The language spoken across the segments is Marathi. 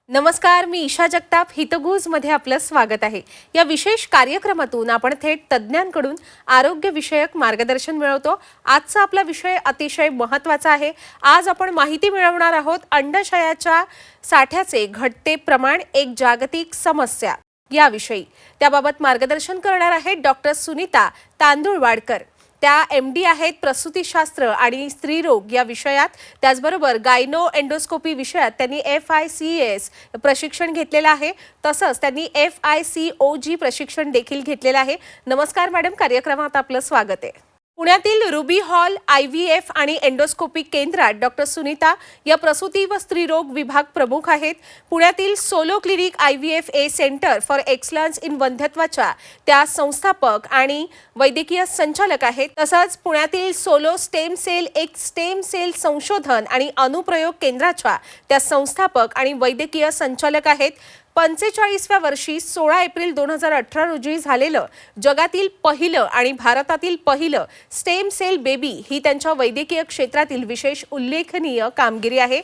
नमस्कार, मी ईशा जगताप. हितगुजमध्ये आपलं स्वागत आहे. या विशेष कार्यक्रमातून आपण थेट तज्ज्ञांकडून आरोग्यविषयक मार्गदर्शन मिळवतो. आजचा आपला विषय अतिशय महत्त्वाचा आहे. आज आपण माहिती मिळवणार आहोत अंडाशयाच्या साठ्याचे घटते प्रमाण, एक जागतिक समस्या याविषयी. त्याबाबत मार्गदर्शन करणार आहेत डॉक्टर सुनीता तांदुळवाडकर. त्या MD आहेत प्रसूतीशास्त्र आणि स्त्रीरोग या विषयात. त्याचबरोबर गायनो एंडोस्कोपी विषयात त्यांनी FICS प्रशिक्षण घेतलेलं आहे. तसंच त्यांनी FICOG प्रशिक्षण देखील घेतलेलं आहे. नमस्कार मॅडम, कार्यक्रमात आपलं स्वागत आहे. पुण्यातील रुबी हॉल IVF आणि एंडोस्कोपी केंद्रात डॉक्टर सुनीता या प्रसूती व स्त्रीरोग विभाग प्रमुख आहेत. पुण्यातील Solo clinic IVF centre for excellence in वंध्यत्वाच्या त्या संस्थापक आणि वैद्यकीय संचालक आहेत. तसंच पुण्यातील सोलो स्टेम सेल संशोधन आणि अनुप्रयोग केंद्राच्या त्या संस्थापक आणि वैद्यकीय संचालक आहेत. 45व्या वर्षी 16 एप्रिल 2018 रोजी झालेलं जगातील पहिलं आणि भारतातील पहिलं स्टेम सेल बेबी ही त्यांच्या वैद्यकीय क्षेत्रातील विशेष उल्लेखनीय कामगिरी आहे.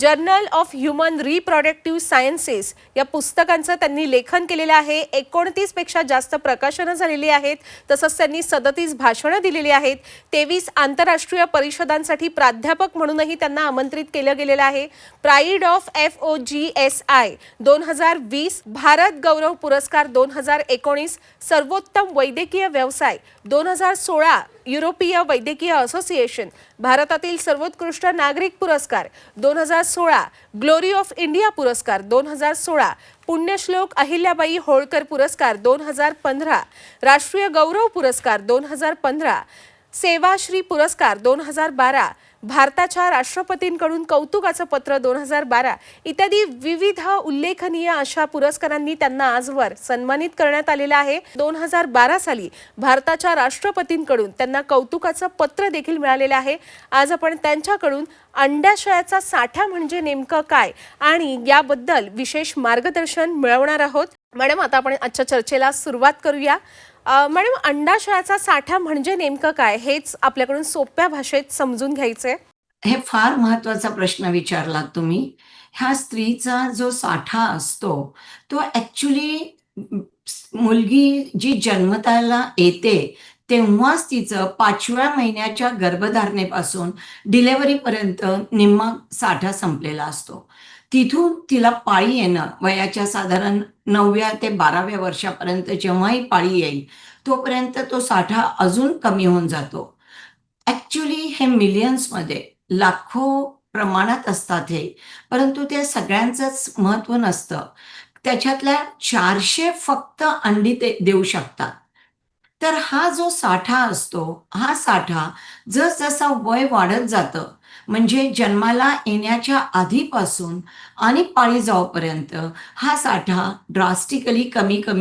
Journal of human reproductive sciences या पुस्तकांचं त्यांनी लेखन केलेलं आहे. 29 पेक्षा जास्त प्रकाशनं झालेली आहेत. तसंच त्यांनी 37 भाषणं दिलेली आहेत. 23 आंतरराष्ट्रीय परिषदांसाठी प्राध्यापक म्हणूनही त्यांना आमंत्रित केलं गेलेलं आहे. प्राईड ऑफ FOGSI 2020, भारत गौरव पुरस्कार 2019, सर्वोत्तम वैद्यकीय व्यवसाय 2016, युरोपीय वैद्यकीय असोसिएशन भारतातील सर्वोत्कृष्ट नागरिक पुरस्कार 2016, ग्लोरी ऑफ इंडिया पुरस्कार 2016, पुण्यश्लोक अहिल्याबाई होळकर पुरस्कार 2015, राष्ट्रीय गौरव पुरस्कार 2015, सेवाश्री पुरस्कार 2012, भारताच्या राष्ट्रपतींकडून कौतुकाचं पत्र 2012 इत्यादी विविध उल्लेखनीय अशा पुरस्कारांनी त्यांना आजवर सन्मानित करण्यात आलेलं आहे. 2012 साली भारताच्या राष्ट्रपतींकडून त्यांना कौतुकाचं पत्र देखील मिळालेलं आहे. आज आपण त्यांच्याकडून अंडाशयाचा साठा म्हणजे नेमकं काय आणि याबद्दल विशेष मार्गदर्शन मिळवणार आहोत. मॅडम, आता आपण आजच्या चर्चेला सुरुवात करूया. मॅडम, अंडाशयाचा साठा म्हणजे नेमकं काय हेच आपल्याकडून सोप्या भाषेत समजून घ्यायचंय. हे फार महत्वाचा प्रश्न विचारलात तुम्ही. ह्या स्त्रीचा जो साठा असतो तो ॲक्च्युली मुलगी जी जन्मताला येते तेव्हाच तिचं 5व्या महिन्याच्या गर्भधारणेपासून डिलेव्हरीपर्यंत निम्मा साठा संपलेला असतो. तिथून तिला पाळी येणं वयाच्या साधारण 9व्या ते 12व्या वर्षापर्यंत जेव्हाही पाळी येईल तोपर्यंत तो साठा अजून कमी होऊन जातो. ॲक्च्युली हे मिलियन्समध्ये लाखो प्रमाणात असतात हे, परंतु ते सगळ्यांचंच महत्त्व नसतं. त्याच्यातल्या 400 फक्त अंडी ते देऊ शकतात. तर हा जो साठा असतो, हा साठा जसजसा वय वाढत जातं, म्हणजे जन्माला येण्याच्या आधीपासून आणि पाळी जाऊपर्यंत हा साठा ड्रास्टिकली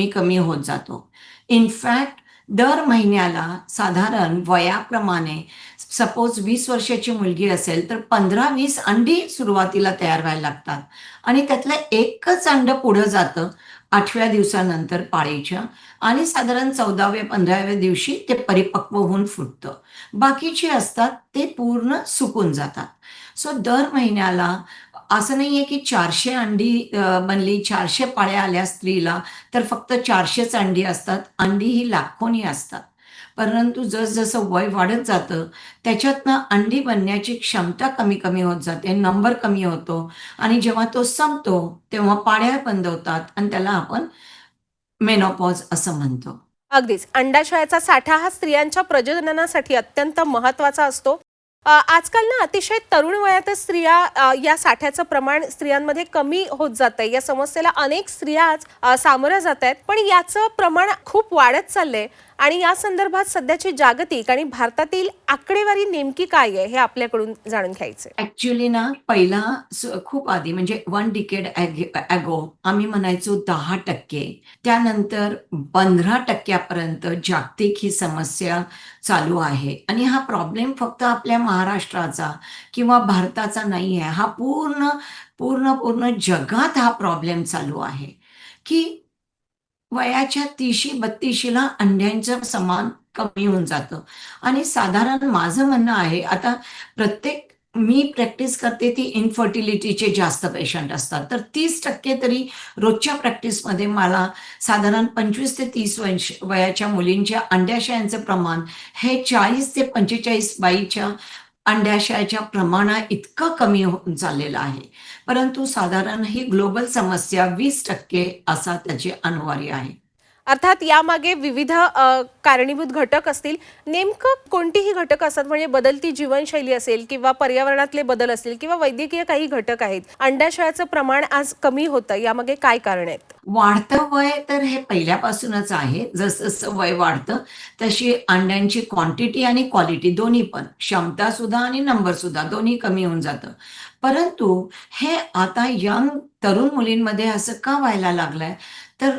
कमी होत जातो. इनफॅक्ट दर महिन्याला साधारण वयाप्रमाणे सपोज 20 वर्षाची मुलगी असेल तर 15-20 अंडी सुरुवातीला तयार व्हायला लागतात आणि त्यातलं एकच अंड पुढं जातं 8व्या दिवसानंतर पाळीच्या आणि साधारण 14व्या-15व्या दिवशी ते परिपक्व होऊन फुटतं. बाकीची असतात ते पूर्ण सुकून जातात. सो दर महिन्याला असं नाहीये की 400 अंडी बनली, 400 पाळ्या आल्या स्त्रीला तर फक्त 400च अंडी असतात. अंडी ही लाखोनी असतात. परंतु जसजसं वय वाढत जातं त्याच्यातनं अंडी बनण्याची क्षमता कमी होत जाते, नंबर कमी होतो आणि जेव्हा तो संपतो तेव्हा पाळ्या बंद होतात आणि त्याला आपण मेनोपॉज असं म्हणतो. अगदीच, अंडाशयाचा साठा हा स्त्रियांच्या प्रजननासाठी अत्यंत महत्त्वाचा असतो. आजकाल ना अतिशय तरुण वयातच स्त्रिया या साठ्याचं प्रमाण स्त्रियांमध्ये कमी होत जातंय. या समस्येला अनेक स्त्रिया आज सामोऱ्या जात आहेत, पण याचं प्रमाण खूप वाढत चाललंय आणि या संदर्भात सध्याची जागतिक आणि भारतातील आकडेवारी नेमकी काय आहे हे आपल्याकडून जाणून घ्यायचंय. ॲक्च्युली ना पहिला खूप आधी म्हणजे 1 डिकेड ॲगो आम्ही म्हणायचो 10%, त्यानंतर 15% पर्यंत जागतिक ही समस्या चालू आहे आणि हा प्रॉब्लेम फक्त आपल्या महाराष्ट्राचा किंवा भारताचा नाही आहे. हा पूर्ण जगात हा प्रॉब्लेम चालू आहे की वयाच्या 30-32ला अंड्यांचं समान कमी होऊन जातं आणि साधारण माझं म्हणणं आहे आता प्रत्येक मी प्रॅक्टिस करते ती इनफर्टिलिटीचे जास्त पेशंट असतात. तर 30% तरी रोजच्या प्रॅक्टिसमध्ये मला साधारण 25 ते 30 वयाच्या मुलींच्या अंडाशयांचं प्रमाण हे 40 ते 45 बाईच्या अंडाशयाच्या प्रमाणा इतकं कमी होऊन चाललेलं आहे. परंतु साधारण ही ग्लोबल समस्या 20% असा त्याचे अनिवार्य आहे. अर्थात यामागे विविध कारणीभूत घटक असतील. नेमकं कोणतीही घटक असतात म्हणजे बदलती जीवनशैली असेल किंवा पर्यावरणातले बदल असतील किंवा वैद्यकीय काही घटक आहेत. अंडाशयाचं प्रमाण आज कमी होतं यामागे काय कारण आहेत? वाढतं वय तर हे पहिल्यापासूनच आहे. जसं-जसं वय वाढतं, तशी अंड्यांची क्वांटिटी आणि क्वालिटी दोन्ही पण, क्षमता सुद्धा आणि नंबर सुद्धा दोन्ही कमी होऊन जातं. परंतु हे आता यंग तरुण मुलींमध्ये असं का व्हायला लागलंय? तर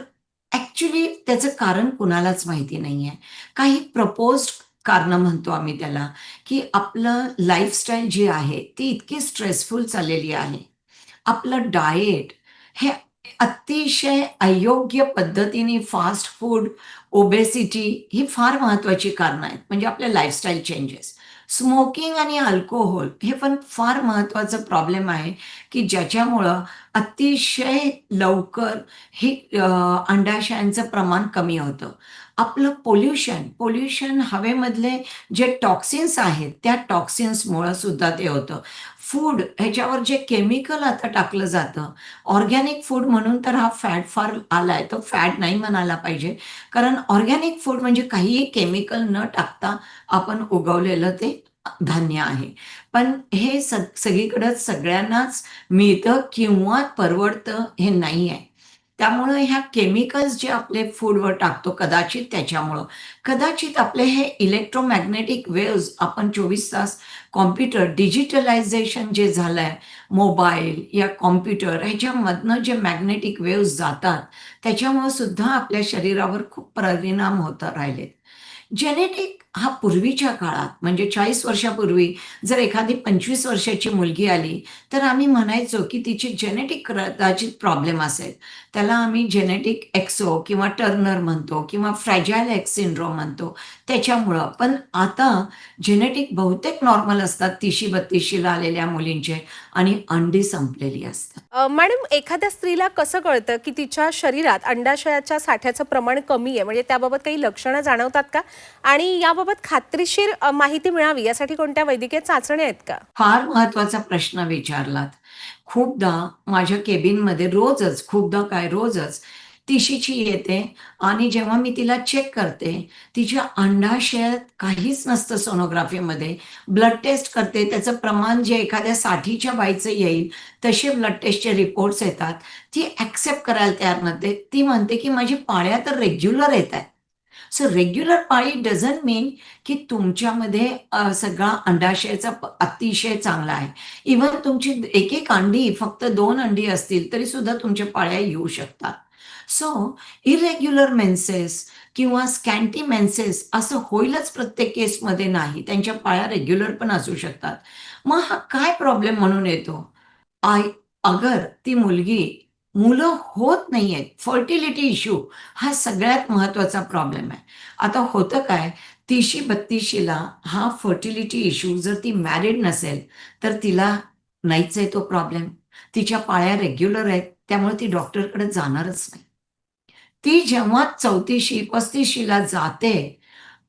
ॲक्चुअली त्याचं कारण कुणालाच माहिती नाहीये. काही प्रपोज्ड कारणं म्हणतो आम्ही त्याला, की आपलं लाईफस्टाईल जी आहे, ती इतकी स्ट्रेसफुल चाललेली आहे. आपलं डाएट हे अतिशय अयोग्य पद्धतीने फास्ट फूड, ओबेसिटी ही फार महत्वाची कारणं आहेत. म्हणजे आपल्या लाईफस्टाईल चेंजेस. स्मोकिंग आणि अल्कोहोल हे पण फार महत्वाचं प्रॉब्लेम आहे, की ज्याच्यामुळं अतिशय लवकर ही अंडाशयांचं प्रमाण कमी होतं. आपलं पोल्युशन हवेमधले जे टॉक्सिन्स आहेत, त्या टॉक्सिन्समुळं सुद्धा ते होतं. फूड ह्याच्यावर जे केमिकल आता टाकलं जातं, ऑर्गॅनिक फूड म्हणून तर हा फॅट फार आलाय. तो फॅट नाही म्हणायला पाहिजे. कारण ऑर्गॅनिक फूड म्हणजे काहीही केमिकल न टाकता आपण उगवलेलं ते धान्य आहे. पण हे सगळीकडं सगळ्यांनाच मिळतं किंवा परवडतं हे नाही आहे. त्यामुळं ह्या केमिकल्स जे आपले फूडवर टाकतो कदाचित त्याच्यामुळं. कदाचित आपले हे इलेक्ट्रोमॅग्नेटिक वेव्हज आपण 24 तास कॉम्प्युटर डिजिटलायझेशन जे झालंय, मोबाईल या कॉम्प्युटर ह्याच्यामधनं जे मॅग्नेटिक वेव्हज जातात, त्याच्यामुळं सुद्धा आपल्या शरीरावर खूप परिणाम होत राहिलेत. जेनेटिक हा पूर्वीच्या काळात म्हणजे 40 वर्षापूर्वी जर एखादी 25 वर्षाची मुलगी आली, तर आम्ही म्हणायचो, की तिची जेनेटिक कदाचित प्रॉब्लेम असेल. त्याला आम्ही जेनेटिक एक्सो किंवा टर्नर म्हणतो किंवा फ्रॅजाइल एक्स सिंड्रोम म्हणतो त्याच्यामुळं. पण आता जेनेटिक बहुतेक नॉर्मल असतात 30शी-32शी ला आलेल्या मुलींचे आणि अंडी संपलेली असतात. मॅडम, एखाद्या स्त्रीला कसं कळतं की तिच्या शरीरात अंडाशयाच्या साठ्याचं प्रमाण कमी आहे? म्हणजे त्याबाबत काही लक्षणं जाणवतात का? आणि याबाबत खात्रीशीर माहिती मिळावी यासाठी कोणत्या वैद्यकीय चाचण्या आहेत का? फार महत्वाचा प्रश्न विचारलात. खूपदा माझ्या केबिनमध्ये रोजच, खूपदा काय रोजच तिशीची येते आणि जेव्हा मी तिला चेक करते, तिच्या अंडाशयात काहीच नसतं सोनोग्राफीमध्ये. ब्लड टेस्ट करते, त्याचं प्रमाण जे एखाद्या 60च्या बाईचं येईल, तसे ब्लड टेस्टचे रिपोर्ट्स येतात. ती ॲक्सेप्ट करायला तयार नसते. ती म्हणते, की माझी पाळ्या तर रेग्युलर येतायत. सो रेग्युलर पाळी डझंट मीन की तुमच्यामध्ये सगळा अंडाशयाचा अतिशय चांगला आहे. इव्हन तुमची एक-एक अंडी फक्त 2 अंडी असतील तरी सुद्धा तुमच्या पाळ्या येऊ शकतात. सो इरेग्युलर मेन्सेस किंवा स्कॅन्टी मेन्सेस असं होईलच प्रत्येक केसमध्ये नाही. त्यांच्या पाळ्या रेग्युलर पण असू शकतात. मग हा काय प्रॉब्लेम म्हणून येतो? आय अगर ती मुलगी मुलं होत नाहीयेत, फर्टिलिटी इश्यू हा सगळ्यात महत्वाचा प्रॉब्लेम आहे. आता होतं काय 30शी-32शी हा फर्टिलिटी इश्यू जर ती मॅरिड नसेल, तर तिला नाहीच आहे तो प्रॉब्लेम. तिच्या पाळ्या रेग्युलर आहेत, त्यामुळे ती डॉक्टरकडे जाणारच नाही. ती जेव्हा 34शी-35शीला जाते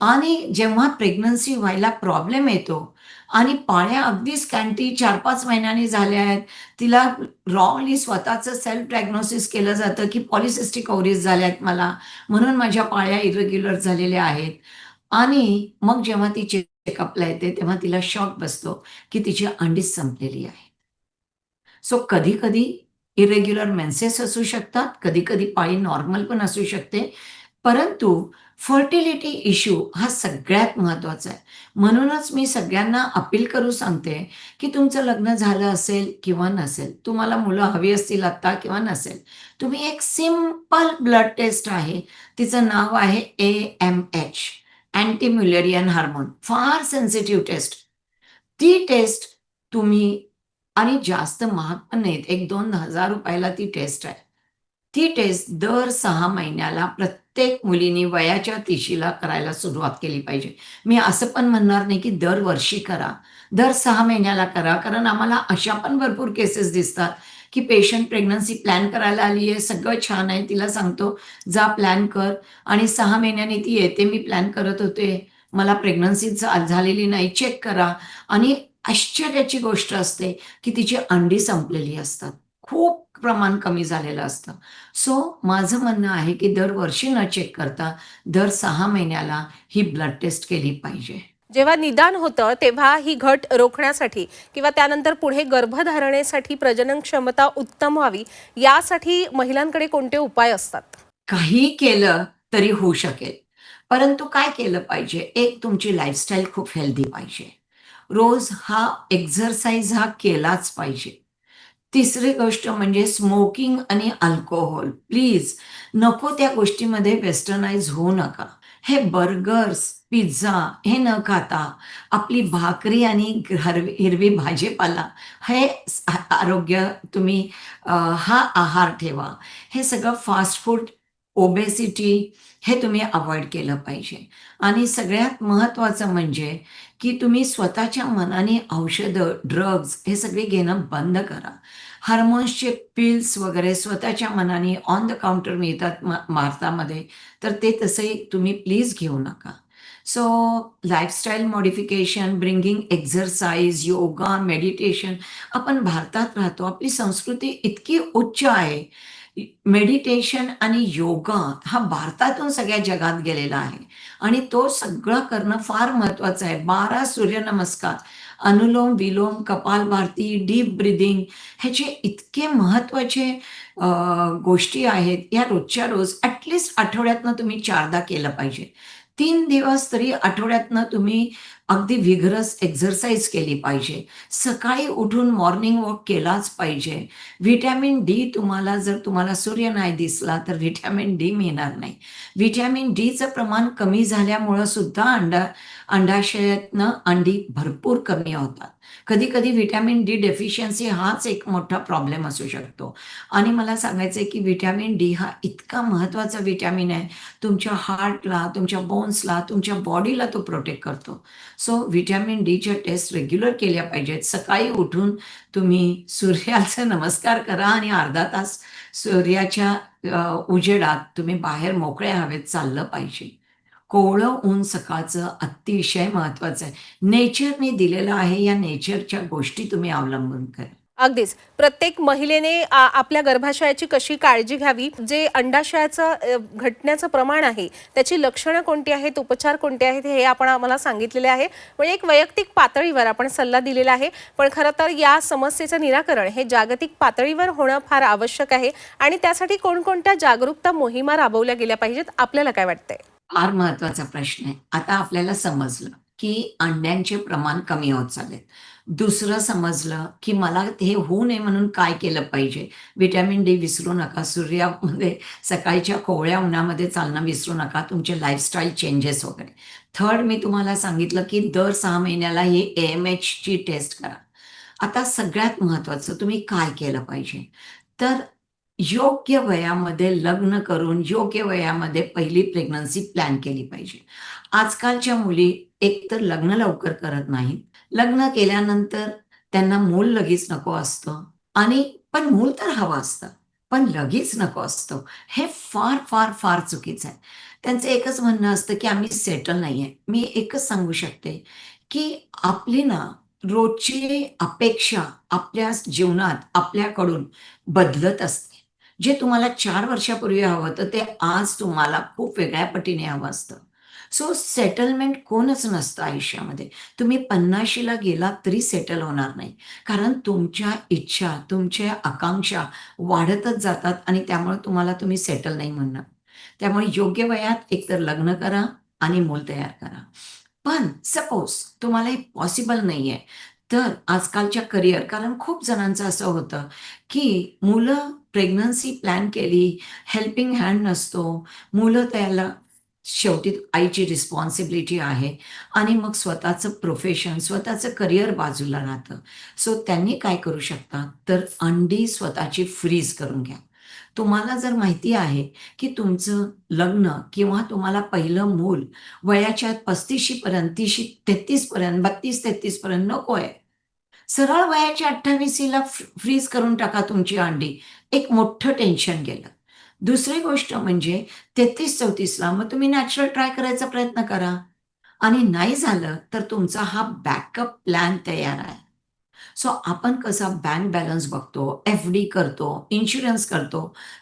आणि जेव्हा प्रेग्नन्सी व्हायला प्रॉब्लेम येतो आणि पाळ्या अगदी स्कॅन्टी 4-5 महिन्यांनी झाल्या आहेत. तिला रॉंगली स्वतःचं सेल्फ डायग्नोसिस केलं जातं, की पॉलिसिस्टिक ओव्हरीज झाल्यात मला, म्हणून माझ्या पाळ्या इरेग्युलर झालेल्या आहेत. आणि मग जेव्हा ती चेकअपला येते, तेव्हा तिला शॉक बसतो, की तिची अंडीच संपलेली आहे. सो कधी-कधी इरेग्युलर मेन्सेस असू शकतात, कधी-कधी पाळी नॉर्मल पण असू शकते. परंतु फर्टिलिटी इश्यू हा सगळ्यात महत्वाचा आहे. म्हणूनच मी सगळ्यांना अपील करू सांगते, की तुमचं लग्न झालं असेल किंवा नसेल, तुम्हाला मुलं हवी असतील आत्ता किंवा नसेल, तुम्ही एक सिंपल ब्लड टेस्ट आहे, तिचं नाव आहे AMH अँटी म्युलेरियन हार्मोन. फार सेन्सिटिव्ह टेस्ट. ती टेस्ट तुम्ही आणि जास्त महाग पण नाहीत. 1,000-2,000 ला ती टेस्ट आहे. ती टेस्ट दर 6 महिन्याला प्रत्येक मुलीने वयाच्या 30ला करायला सुरुवात केली पाहिजे. मी असं पण म्हणणार नाही की दरवर्षी करा, दर 6 महिन्याला करा. कारण आम्हाला अशा पण भरपूर केसेस दिसतात, की पेशंट प्रेग्नन्सी प्लॅन करायला आली आहे, सगळं छान आहे. तिला सांगतो, "जा प्लॅन कर" आणि 6 महिन्यांनी ती येते, "मी प्लॅन करत होते, मला प्रेग्नन्सी झालेली नाही, चेक करा." आणि आश्चर्याची गोष्ट असते, की तिची अंडी संपलेली असतात. खूप प्रमाण कमी झालेलं असतं. सो माझं म्हणणं आहे, की दरवर्षी न चेक करता दर 6 महिन्याला ही ब्लड टेस्ट केली पाहिजे. जेव्हा निदान होतं तेव्हा ही घट रोखण्यासाठी किंवा त्यानंतर पुढे गर्भधारणेसाठी प्रजनन क्षमता उत्तम व्हावी यासाठी महिलांकडे कोणते उपाय असतात? काही केलं तरी होऊ शकेल. परंतु काय केलं पाहिजे? एक तुमची लाईफस्टाईल खूप हेल्दी पाहिजे. रोज हा एक्सरसाइज हा केलाच पाहिजे. तिसरी गोष्ट म्हणजे स्मोकिंग आणि अल्कोहोल. प्लीज नको त्या गोष्टीमध्ये वेस्टर्नाइज होऊ नका. हे बर्गर्स, पिझ्झा हे न खाता आपली भाकरी आणि हिरवी भाजीपाला हे आरोग्य तुम्ही हा आहार ठेवा. हे सगळं फास्ट फूड, ओबेसिटी हे तुम्ही अव्हॉइड केलं पाहिजे. आणि सगळ्यात महत्त्वाचं म्हणजे की तुम्ही स्वतःच्या मनाने औषधं, ड्रग्ज हे सगळे घेणं बंद करा. हार्मोन्सचे पिल्स वगैरे स्वतःच्या मनाने ऑन द काउंटर मिळतात भारतामध्ये, तर ते तसे तुम्ही प्लीज घेऊ नका. So lifestyle modification, bringing exercise, yoga, meditation. आपण भारतात राहतो. आपली संस्कृती इतकी उच्च आहे. मेडिटेशन आणि योगा हा भारतातून सगळ्या जगात गेलेला आहे आणि तो सगळं करणं फार महत्वाचं आहे. 12 सूर्यनमस्कार, अनुलोम-विलोम, कपालभाती, डीप ब्रीथिंग ह्याचे इतके महत्वाचे गोष्टी आहेत. या रोजच्या रोज आठवड्यातनं तुम्ही 4दा केलं पाहिजे. 3 दिवस तरी आठवड्यातनं तुम्ही अगदी व्हिगरस एक्सरसाइज केली पाहिजे. सकाळी उठून मॉर्निंग वॉक केलाच पाहिजे. व्हिटॅमिन डी जर तुम्हाला सूर्य नाही दिसला, तर व्हिटॅमिन डी मिळणार नाही. व्हिटॅमिन डीचं प्रमाण कमी झाल्यामुळं सुद्धा अंडाशयातनं अंडी भरपूर कमी होतात. कधी-कधी व्हिटॅमिन डी डेफिशियन्सी हाच एक मोठा प्रॉब्लेम असू शकतो. आणि मला सांगायचं आहे, की व्हिटॅमिन डी हा इतका महत्त्वाचा व्हिटॅमिन आहे. तुमच्या हार्टला, तुमच्या बोन्सला, तुमच्या बॉडीला तो प्रोटेक्ट करतो. सो व्हिटॅमिन डीच्या टेस्ट रेग्युलर केल्या पाहिजेत. सकाळी उठून तुम्ही सूर्याचे नमस्कार करा आणि अर्धा तास सूर्याच्या उजेडात तुम्ही बाहेर मोकळ्या हवेत चाललं पाहिजे. कोवळं ऊन सकाळचं अतिशय महत्वाचं आहे. नेचरने दिलेलं आहे, या नेचरच्या गोष्टी तुम्ही अवलंबून करा. अगदीच. प्रत्येक महिलेने आपल्या गर्भाशयाची कशी काळजी घ्यावी, जे अंडाशयाचं घटण्याचं प्रमाण आहे, त्याची लक्षणं कोणती आहेत, उपचार कोणते आहेत, हे आपण आम्हाला सांगितलेले आहे. म्हणजे एक वैयक्तिक पातळीवर आपण सल्ला दिलेला आहे. पण खरं तर या समस्येचं निराकरण हे जागतिक पातळीवर होणं फार आवश्यक आहे आणि त्यासाठी कोणकोणत्या जागरूकता मोहिमा राबवल्या गेल्या पाहिजेत, आपल्याला काय वाटतंय? फार महत्वाचा प्रश्न आहे. आता आपल्याला समजलं, की अंड्यांचे प्रमाण कमी होत चाललेत. दुसरं समजलं, की मला हे होऊ नये म्हणून काय केलं पाहिजे. व्हिटॅमिन डी विसरू नका. सूर्यामध्ये सकाळच्या कोवळ्या उन्हामध्ये चालणं विसरू नका. तुमचे लाईफस्टाईल चेंजेस वगैरे. थर्ड मी तुम्हाला सांगितलं, की दर 6 महिन्याला ही AMHची टेस्ट करा. आता सगळ्यात महत्त्वाचं तुम्ही काय केलं पाहिजे? तर योग्य वयामध्ये लग्न करून योग्य वयामध्ये पहिली प्रेग्नन्सी प्लॅन केली पाहिजे. आजकालच्या मुली एकतर लग्न लवकर करत नाहीत. लग्न केल्यानंतर त्यांना मूल लगेच नको असतं आणि पण मूल तर हवं असतं, पण लगेच नको असतं. हे फार, फार, फार चुकीचं आहे. त्यांचं एकच म्हणणं असतं, की आम्ही सेटल नाहीये. मी एकच सांगू शकते, की आपली ना रोजची अपेक्षा आपल्या जीवनात आपल्याकडून बदलत असते. जे तुम्हाला 4 वर्षापूर्वी हवं होतं, ते आज तुम्हाला खूप वेगळ्या पटीने हवं असतं. सो सेटलमेंट कोणच नसतं आयुष्यामध्ये. तुम्ही 50शीला गेलात तरी सेटल होणार नाही. कारण तुमच्या इच्छा, तुमच्या आकांक्षा वाढतच जातात आणि त्यामुळे तुम्ही सेटल नाही म्हणणार. त्यामुळे योग्य वयात एकतर लग्न करा आणि मूल तयार करा. पण सपोज तुम्हाला हे पॉसिबल नाहीये, तर आजकालच्या करियर कारण खूप जणांचं असं होतं, की मुलं प्रेग्नन्सी प्लॅन केली, हेल्पिंग हँड नसतो. मुलं त्याला शेवटी आईची रिस्पॉन्सिबिलिटी आहे आणि मग स्वतःचं प्रोफेशन, स्वतःचं करियर बाजूला राहतं. सो त्यांनी काय करू शकतात, तर अंडी स्वतःची फ्रीज करून घ्या. तुम्हाला जर माहिती आहे की तुमचं लग्न किंवा तुम्हाला पहिलं मूल वयाच्या 35 पर्यंत, 33 पर्यंत, 32-33 पर्यंत नको आहे. सरळ वयाच्या 28ला फ्रीज करून टाका तुमची अंडी. एक मोठं टेन्शन गेलं. दुसरी गोष्ट म्हणजे 33-34ला मग तुम्ही नॅचरल ट्राय करायचा प्रयत्न करा आणि नाही झालं तर तुमचा हा बॅकअप प्लॅन तयार आहे. सो आपण कसा बँक बॅलन्स बघतो, एफ-डी करतो, इन्शुरन्स करतो,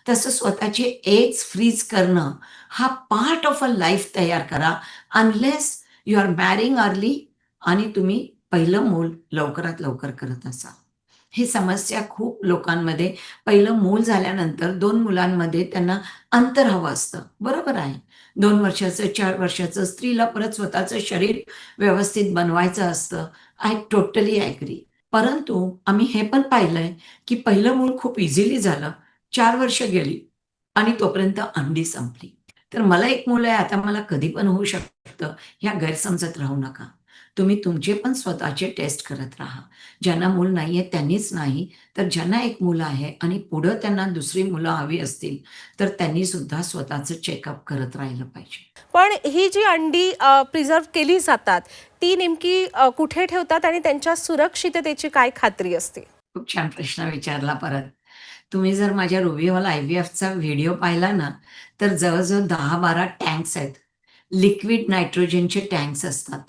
तसं स्वतःचे एग्स फ्रीज करणं हा पार्ट ऑफ अ लाईफ तयार करा. Unless you are marrying early आणि तुम्ही पहिलं मूल लवकरात लवकर करत असाल. ही समस्या खूप लोकांमध्ये पहिलं मूल झाल्यानंतर 2 मुलांमध्ये त्यांना अंतर हवं असतं. बरोबर आहे. 2 वर्षाचं, 4 वर्षाचं स्त्रीला परत स्वतःचं शरीर व्यवस्थित बनवायचं असतं. I totally agree. परंतु आम्ही हे पण पाहिलंय, की पहिलं मूल खूप इझिली झालं. 4 वर्ष गेली आणि तोपर्यंत अंडी संपली. तर मला एक मूल आहे, आता मला कधी पण होऊ शकतं, ह्या गैरसमजात राहू नका. तुम्ही तुमचे पण स्वतःचे टेस्ट करत राहा. ज्यांना मूल नाहीये त्यांनीच नाही, तर ज्यांना एक मुलं आहे आणि पुढं त्यांना दुसरी मुलं हवी असतील, तर त्यांनी सुद्धा स्वतःचं चेकअप करत राहिलं पाहिजे. पण ही जी अंडी प्रिझर्व्ह केली जातात, ती नेमकी कुठे ठेवतात आणि त्यांच्या सुरक्षिततेची काय खात्री असते? खूप छान प्रश्न विचारला परत. तुम्ही जर माझ्या रुबी हॉल आय-व्ही-एफचा व्हिडिओ पाहिला ना, तर जवळ-जवळ 10-12 टँक्स आहेत. लिक्विड नायट्रोजनचे टँक्स असतात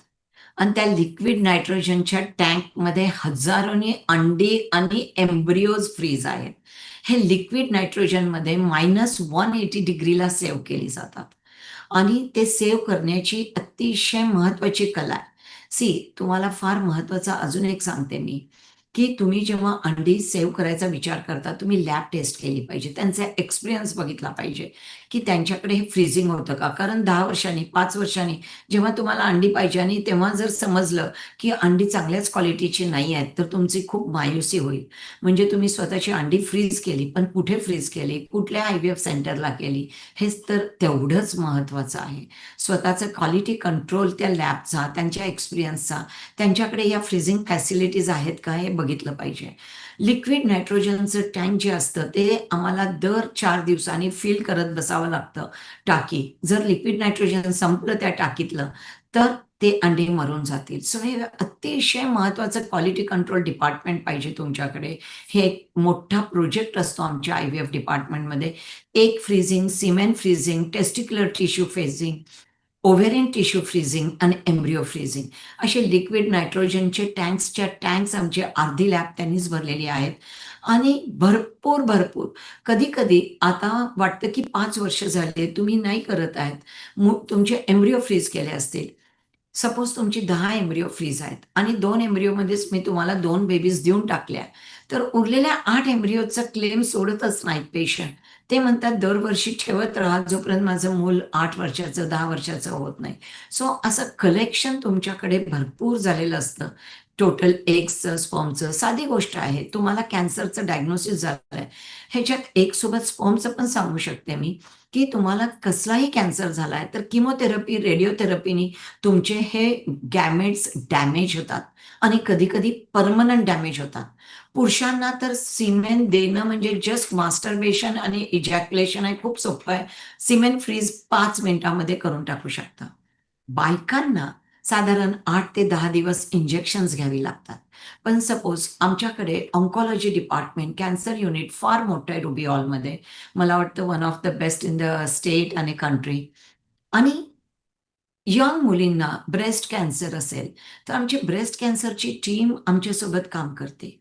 आणि त्या लिक्विड नायट्रोजनच्या टँकमध्ये हजारोनी अंडी आणि एम्ब्रियोज फ्रीज आहेत. हे लिक्विड नायट्रोजनमध्ये -180 डिग्रीला सेव्ह केली जातात आणि ते सेव्ह करण्याची अतिशय महत्त्वाची कला आहे. तुम्हाला फार महत्त्वाचं अजून एक सांगते मी, की तुम्ही जेव्हा अंडी सेव्ह करायचा विचार करता, तुम्ही लॅब टेस्ट केली पाहिजे. त्यांचा एक्सपिरियन्स बघितला पाहिजे, की त्यांच्याकडे हे फ्रीजिंग होतं का? कारण 10 वर्षांनी, 5 वर्षांनी जेव्हा तुम्हाला अंडी पाहिजे आणि तेव्हा जर समजलं, की अंडी चांगल्याच क्वालिटीची नाही आहेत, तर तुमची खूप मायूसी होईल. म्हणजे तुम्ही स्वतःची अंडी फ्रीज केली, पण कुठे फ्रीज केली? कुठल्या आय-व्ही-एफ सेंटरला केली? हेच तर तेवढंच महत्त्वाचं आहे. स्वतःचं क्वालिटी कंट्रोल त्या लॅबचा, त्यांच्या एक्सपिरियन्सचा, त्यांच्याकडे या फ्रीजिंग फॅसिलिटीज आहेत का हे बघितलं पाहिजे. लिक्विड नायट्रोजनचं टँक जे असतं ते आम्हाला दर 4 दिवसांनी फिल करत बसावं लागतं टाकी. जर लिक्विड नायट्रोजन संपलं त्या टाकीतलं, तर ते अंडी मरून जातील. सो हे अतिशय महत्त्वाचं क्वालिटी कंट्रोल डिपार्टमेंट पाहिजे तुमच्याकडे. हे एक मोठा प्रोजेक्ट असतो आमच्या आय-व्ही-एफ डिपार्टमेंटमध्ये. एग फ्रीजिंग, सीमेन freezing, testicular tissue freezing, ovarian tissue freezing आणि एम्ब्रियो फ्रीजिंग असे लिक्विड नायट्रोजनचे टँक्स आमची अर्धी लॅब त्यांनीच भरलेली आहेत आणि भरपूर कधी-कधी आता वाटतं की 5 वर्ष झाले तुम्ही नाही करत आहेत. तुमचे एम्ब्रियो फ्रीज केले असतील. सपोज तुमची 10 एम्ब्रियो फ्रीज आहेत आणि 2 एम्ब्रियोमध्येच मी तुम्हाला 2 बेबीज देऊन टाकल्या, तर उरलेल्या 8 एम्ब्रियोचा क्लेम सोडतच नाहीत पेशंट. ते म्हणतात दरवर्षी ठेवत राहा जोपर्यंत माझं मूल 8 वर्षाचं, 10 वर्षाचं होत नाही. सो असं कलेक्शन तुमच्याकडे भरपूर झालेलं असतं. टोटल एग्सचं, स्पर्मचं. साधी गोष्ट आहे. तुम्हाला कॅन्सरचं डायग्नोसिस झालंय. ह्याच्यात एगसोबत स्पर्मचं पण सांगू शकते मी, की तुम्हाला कसलाही कॅन्सर झालाय, तर किमोथेरपी, रेडिओथेरपीनी तुमचे हे गॅमेट्स डॅमेज होतात आणि कधी-कधी पर्मनंट डॅमेज होतात. पुरुषांना तर सीमेन देणं म्हणजे जस्ट मास्टर्बेशन आणि इजॅक्युलेशन आहे. खूप सोपं आहे. सीमेन फ्रीज 5 मिनिटामध्ये करून टाकू शकता. बायकांना साधारण 8 ते 10 दिवस इंजेक्शन्स घ्यावी लागतात. पण सपोज आमच्याकडे ऑन्कॉलॉजी डिपार्टमेंट, कॅन्सर युनिट फार मोठं आहे रुबी हॉलमध्ये. मला वाटतं one of the best in the state आणि कंट्री. आणि यंग मुलींना ब्रेस्ट कॅन्सर असेल, तर आमची ब्रेस्ट कॅन्सरची टीम आमच्यासोबत काम करते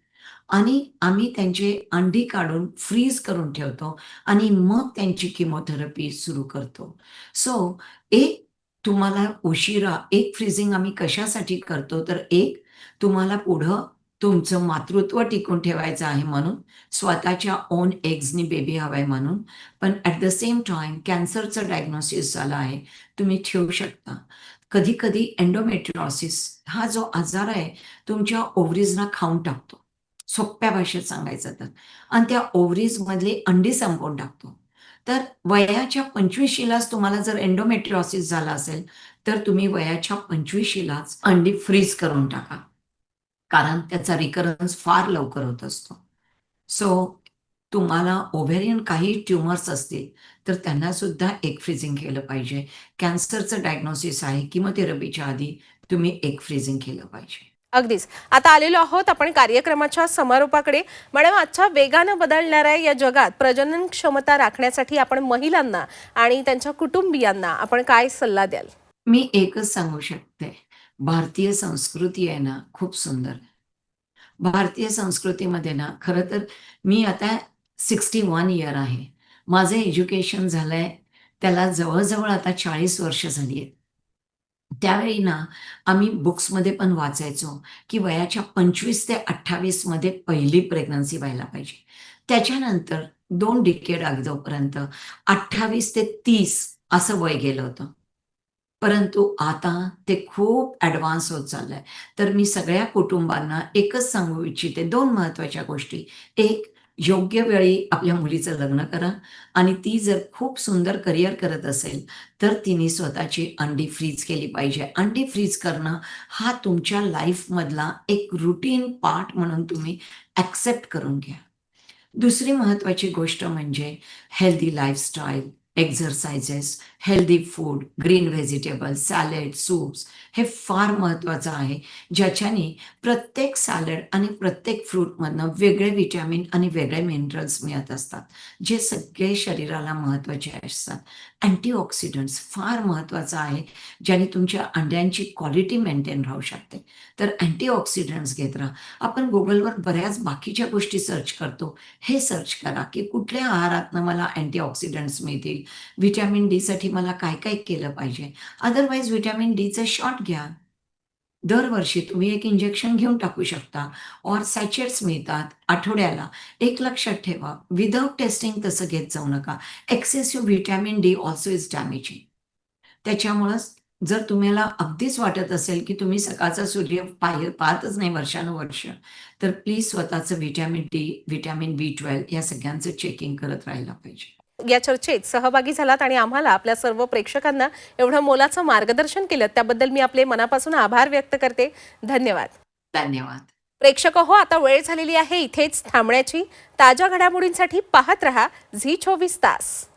आणि आम्ही त्यांची अंडी काढून फ्रीज करून ठेवतो आणि मग त्यांची किमोथेरपी सुरू करतो. सो एक तुम्हाला उशिरा एग फ्रीजिंग आम्ही कशासाठी करतो, तर एक तुम्हाला पुढं तुमचं मातृत्व टिकून ठेवायचं आहे म्हणून, स्वतःच्या ओन एग्सनी बेबी हवाय म्हणून. पण ॲट द सेम टाईम कॅन्सरचं डायग्नोसिस झालं आहे, तुम्ही ठेवू शकता. कधी-कधी एंडोमेट्रियोसिस हा जो आजार आहे, तुमच्या ओव्हरीजना खाऊन टाकतो. सोप्या भाषेत सांगायचं तर आणि त्या ओव्हरीजमधली अंडी संपवून टाकतो. तर वयाच्या 25शीलाच तुम्हाला जर एंडोमेट्रियोसिस झाला असेल, तर तुम्ही वयाच्या 25शीलाच अंडी फ्रीज करून टाका. कारण त्याचा रिकरन्स फार लवकर होत असतो. सो तुम्हाला ओव्हेरियन काही ट्युमर्स असतील, तर त्यांना सुद्धा एग फ्रीजिंग केलं पाहिजे. कॅन्सरचं डायग्नोसिस आहे, किमोथेरपीच्या आधी तुम्ही एग फ्रीजिंग केलं पाहिजे. अगदीच. आता आलेलो आहोत आपण कार्यक्रमाच्या समारोपाकडे. मॅडम, आजच्या वेगानं बदलणाऱ्या या जगात प्रजनन क्षमता राखण्यासाठी आपण महिलांना आणि त्यांच्या कुटुंबियांना आपण काय सल्ला द्याल? मी एकच सांगू शकते, भारतीय संस्कृती आहे ना, खूप सुंदर आहे. भारतीय संस्कृतीमध्ये ना, खरं तर मी आता 61 इयर आहे. माझं एज्युकेशन झालंय, त्याला जवळ आता 40 वर्ष झाली आहेत. त्यावेळी ना, आम्ही बुक्समध्ये पण वाचायचो, की वयाच्या 25 ते 28 मध्ये पहिली प्रेग्नन्सी व्हायला पाहिजे. त्याच्यानंतर 2 डिकेड अगोदरपर्यंत 28 ते 30 असं वय गेलं होतं. परंतु आता ते खूप ॲडव्हान्स होत चाललंय. तर मी सगळ्या कुटुंबांना एकच सांगू इच्छिते 2 महत्त्वाच्या गोष्टी. एक, योग्य वेळी आपल्या मुलीचं लग्न करा आणि ती जर खूप सुंदर करियर करत असेल, तर तिने स्वतःची अंडी फ्रीज केली पाहिजे. अंडी फ्रीज करणं हा तुमच्या लाईफमधला एक रूटीन पार्ट म्हणून तुम्ही ॲक्सेप्ट करून घ्या. दुसरी महत्त्वाची गोष्ट म्हणजे healthy lifestyle, exercises, healthy food, green vegetables, salad, soups हे फार महत्त्वाचं आहे. ज्याच्याने प्रत्येक सॅलड आणि प्रत्येक फ्रूटमधनं वेगळे व्हिटॅमिन आणि वेगळे मिनरल्स मिळत असतात, जे सगळे शरीराला महत्त्वाचे असतात. अँटीऑक्सिडंट्स फार महत्त्वाचं आहे, ज्याने तुमच्या अंड्यांची क्वालिटी मेंटेन राहू शकते. तर अँटीऑक्सिडंट्स घेत राहा. आपण Googleवर बऱ्याच बाकीच्या गोष्टी सर्च करतो. हे सर्च करा, की कुठल्या आहारातनं मला अँटीऑक्सिडंट्स मिळतील. व्हिटॅमिन डीसाठी मला काय केलं पाहिजे. अदरवाईज व्हिटॅमिन डीचं शॉट घ्या. दरवर्षी तुम्ही एक इंजेक्शन घेऊन टाकू शकता और सॅचेट्स मिळतात आठवड्याला. एक लक्षात ठेवा, विदाऊट टेस्टिंग तसं घेत जाऊ नका. Excessive vitamin D also is damaging. त्याच्यामुळं जर तुम्हाला अगदीच वाटत असेल, की तुम्ही सकाळचा सूर्य पाहतच नाही वर्षानुवर्ष, तर प्लीज स्वतःचं व्हिटॅमिन डी, व्हिटॅमिन बी12 या सगळ्यांचं चेकिंग करत राहायला पाहिजे. या चर्चेत सहभागी झालात आणि आम्हाला, आपल्या सर्व प्रेक्षकांना एवढं मोलाचं मार्गदर्शन केलं त्याबद्दल मी आपले मनापासून आभार व्यक्त करते. धन्यवाद. धन्यवाद. प्रेक्षक हो, आता वेळ झालेली आहे इथेच थांबण्याची. ताज्या घडामोडींसाठी पाहत रहा झी 24 तास.